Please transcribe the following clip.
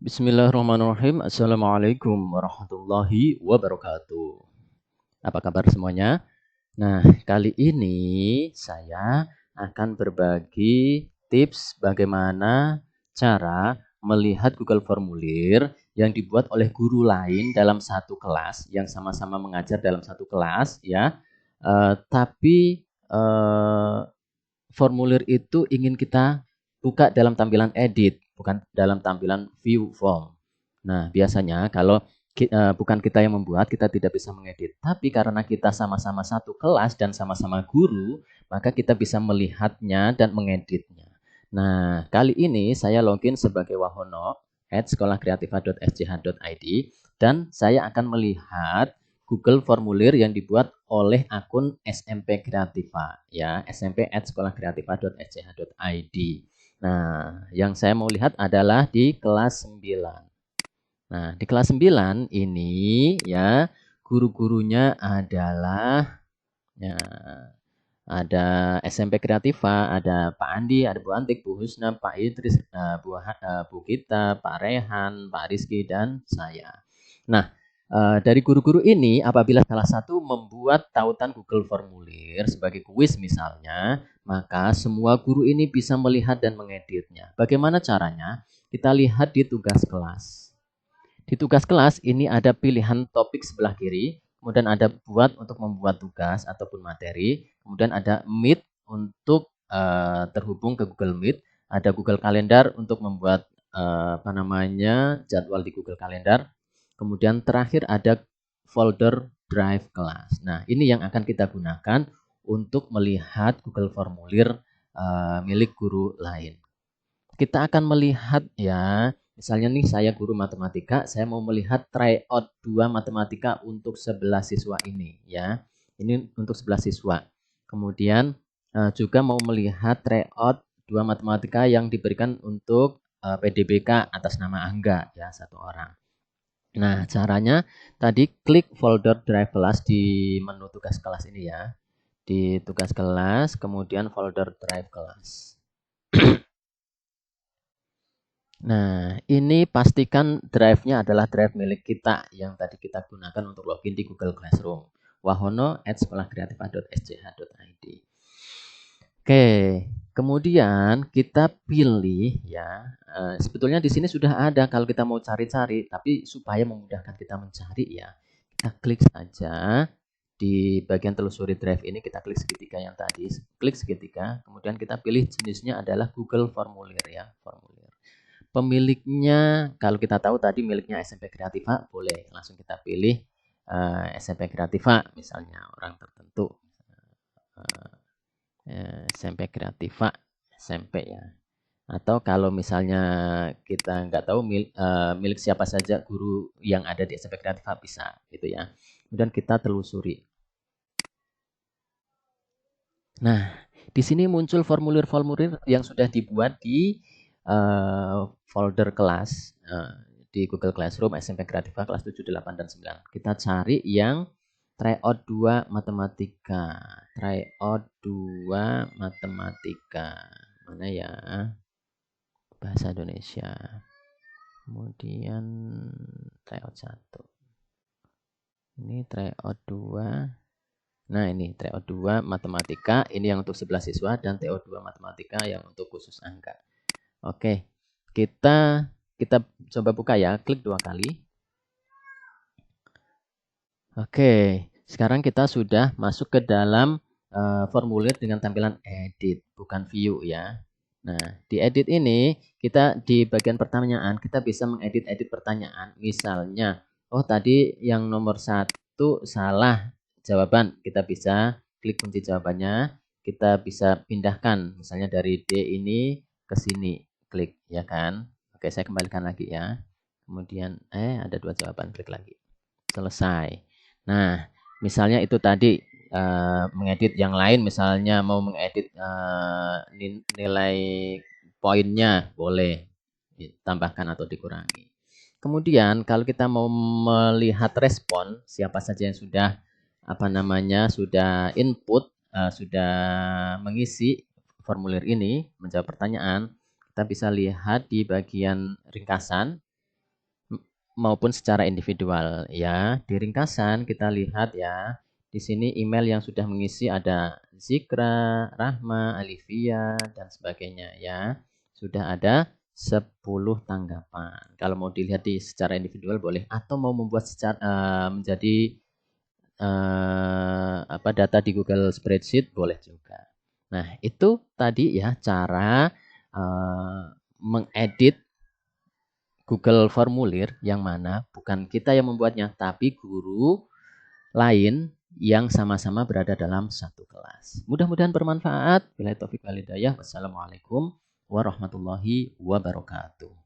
Bismillahirrahmanirrahim. Assalamualaikum warahmatullahi wabarakatuh. Apa kabar semuanya? Nah, kali ini saya akan berbagi tips bagaimana cara melihat Google Formulir yang dibuat oleh guru lain dalam satu kelas, yang sama-sama mengajar dalam satu kelas, ya. Tapi formulir itu ingin kita buka dalam tampilan edit, bukan dalam tampilan view form. Nah, biasanya kalau bukan kita yang membuat, kita tidak bisa mengedit. Tapi karena kita sama-sama satu kelas dan sama-sama guru, maka kita bisa melihatnya dan mengeditnya. Nah, kali ini saya login sebagai Wahono @sekolahkreativa.sch.id dan saya akan melihat Google Formulir yang dibuat oleh akun SMP Kreativa, ya, smp@sekolahkreativa.sch.id. Nah, yang saya mau lihat adalah di kelas 9. Nah, di kelas 9 ini, ya, guru-gurunya adalah, ya, ada SMP Kreativa, ada Pak Andi, ada Bu Antik, Bu Husna, Pak Idris, Bu Gita, Pak Rehan, Pak Rizky, dan saya. Nah, dari guru-guru ini, apabila salah satu membuat tautan Google Formulir sebagai kuis misalnya, maka semua guru ini bisa melihat dan mengeditnya. Bagaimana caranya? Kita lihat di tugas kelas. Di tugas kelas ini ada pilihan topik sebelah kiri, kemudian ada buat untuk membuat tugas ataupun materi, kemudian ada Meet untuk terhubung ke Google Meet, ada Google Calendar untuk membuat jadwal di Google Calendar, kemudian terakhir ada folder Drive kelas. Nah, ini yang akan kita gunakan untuk melihat Google Formulir milik guru lain. Kita akan melihat, ya, misalnya nih saya guru matematika, saya mau melihat tryout 2 matematika untuk 11 siswa ini, ya. Ini untuk 11 siswa. Kemudian juga mau melihat tryout 2 matematika yang diberikan untuk PDBK atas nama Angga, ya, satu orang. Nah, caranya tadi klik folder Drive kelas di menu tugas kelas ini, ya. Di tugas kelas, kemudian folder Drive kelas. Nah, ini pastikan drive-nya adalah drive milik kita yang tadi kita gunakan untuk login di Google Classroom. wahono@sekolahkreativa.sch.id. Oke, kemudian kita pilih, ya. Sebetulnya di sini sudah ada kalau kita mau cari-cari, tapi supaya memudahkan kita mencari, ya, kita klik saja di bagian telusuri drive ini, kita klik segitiga yang tadi, klik segitiga, kemudian kita pilih jenisnya adalah Google Formulir, ya, formulir. Pemiliknya, kalau kita tahu tadi miliknya SMP Kreativa, boleh langsung kita pilih SMP Kreativa, misalnya orang tertentu. SMP Kreativa, SMP, ya. Atau kalau misalnya kita nggak tahu milik siapa saja guru yang ada di SMP Kreativa, bisa, gitu, ya. Kemudian kita telusuri. Nah, di sini muncul formulir-formulir yang sudah dibuat di folder kelas di Google Classroom SMP Kreativa kelas 7, 8, dan 9. Kita cari yang tryout 2 matematika. Tryout 2 matematika. Mana ya? Bahasa Indonesia. Kemudian tryout 1. Ini tryout 2. Nah, ini TO2 matematika, ini yang untuk 11 siswa, dan TO2 matematika yang untuk khusus angka. Oke, kita coba buka, ya, klik 2 kali. Oke, sekarang kita sudah masuk ke dalam formulir dengan tampilan edit, bukan view, ya. Nah, di edit ini, kita di bagian pertanyaan, kita bisa mengedit-edit pertanyaan. Misalnya, oh tadi yang nomor 1 salah jawaban, kita bisa klik kunci jawabannya, kita bisa pindahkan, misalnya dari D ini ke sini, klik, ya kan. Oke, saya kembalikan lagi, ya. Kemudian, ada 2 jawaban, klik lagi. Selesai. Nah, misalnya itu tadi mengedit yang lain, misalnya mau mengedit nilai poinnya, boleh ditambahkan atau dikurangi. Kemudian kalau kita mau melihat respon siapa saja yang sudah sudah input, sudah mengisi formulir ini, menjawab pertanyaan, kita bisa lihat di bagian ringkasan. maupun secara individual ya. Di ringkasan kita lihat ya. Di sini email yang sudah mengisi ada Zikra, Rahma, Alivia dan sebagainya ya. Sudah ada 10 tanggapan. Kalau mau dilihat di secara individual boleh atau mau membuat secara menjadi data di Google Spreadsheet boleh juga. Nah, itu tadi ya cara mengedit Google Formulir yang mana bukan kita yang membuatnya, tapi guru lain yang sama-sama berada dalam satu kelas. Mudah-mudahan bermanfaat. Billahi taufiq wal hidayah. Wassalamualaikum warahmatullahi wabarakatuh.